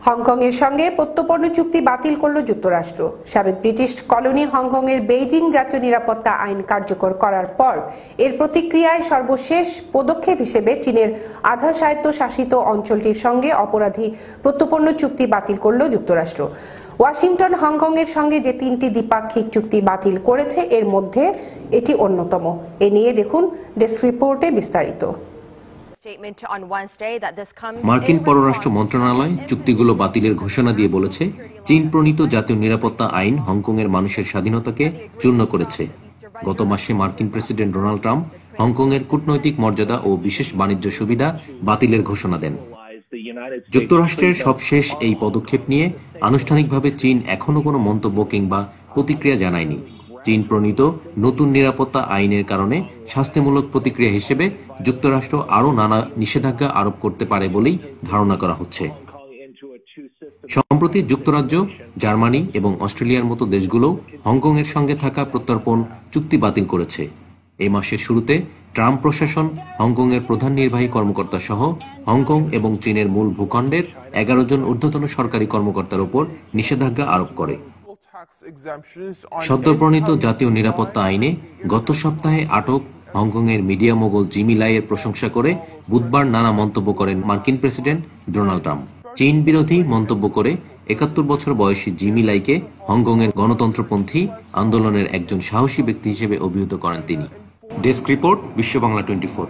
হংকংয়ের সঙ্গে প্রত্যর্পণ চুক্তি বাতিল করল যুক্তরাষ্ট্র। সাবেক ব্রিটিশ কলোনি হংকংয়ের বেইজিং জাতীয় নিরাপত্তা আইন কার্যকর করার পর এর প্রতিক্রিয়ায় সর্বশেষ পদক্ষেপ হিসেবে চীনের আধা স্বায়ত্তশাসিত অঞ্চলটির সঙ্গে অপরাধী প্রত্যর্পণ চুক্তি বাতিল করল যুক্তরাষ্ট্র। ওয়াশিংটন হংকংয়ের সঙ্গে যে 3টি দ্বিপাক্ষিক চুক্তি বাতিল করেছে এর মধ্যে এটি অন্যতম। এ নিয়ে দেখুন ডেস্ক রিপোর্টে বিস্তারিত। মার্কিন পররাষ্ট্র মন্ত্রণালয় চুক্তিগুলো বাতিলের ঘোষণা দিয়ে বলেছে, চীন প্রণীত জাতীয় নিরাপত্তা আইন হংকংয়ের মানুষের স্বাধীনতাকে চূর্ণ করেছে। গত মাসে মার্কিন প্রেসিডেন্ট ডোনাল্ড ট্রাম্প হংকংয়ের কূটনৈতিক মর্যাদা ও বিশেষ বাণিজ্য সুবিধা বাতিলের ঘোষণা দেন। যুক্তরাষ্ট্রের সবশেষ এই পদক্ষেপ নিয়ে আনুষ্ঠানিকভাবে চীন এখনো কোনো মন্তব্য কিংবা প্রতিক্রিয়া জানায়নি। চীন প্রণীত নতুন নিরাপত্তা আইনের কারণে শাস্তিমূলক প্রতিক্রিয়া হিসেবে যুক্তরাষ্ট্র আরও নানা নিষেধাজ্ঞা আরোপ করতে পারে বলেই ধারণা করা হচ্ছে। সম্প্রতি যুক্তরাজ্য, জার্মানি এবং অস্ট্রেলিয়ার মতো দেশগুলোও হংকংয়ের সঙ্গে থাকা প্রত্যর্পণ চুক্তি বাতিল করেছে। এই মাসের শুরুতে ট্রাম্প প্রশাসন হংকংয়ের প্রধান নির্বাহী কর্মকর্তা সহ হংকং এবং চীনের মূল ভূখণ্ডের 11 জন ঊর্ধ্বতন সরকারি কর্মকর্তার উপর নিষেধাজ্ঞা আরোপ করে। সদ্য প্রণীত জাতীয় নিরাপত্তা আইনে গত সপ্তাহে আটক হংকংয়ের মিডিয়া মোগল জিমি লাইয়ের প্রশংসা করে বুধবার নানা মন্তব্য করেন মার্কিন প্রেসিডেন্ট ডোনাল্ড ট্রাম্প। চীন বিরোধী মন্তব্য করে 71 বছর বয়সী জিমি লাইকে হংকংয়ের গণতন্ত্রপন্থী আন্দোলনের একজন সাহসী ব্যক্তি হিসেবে অভিহিত করেন তিনি। ডেস্ক রিপোর্ট, বিশ্ব বাংলা 24।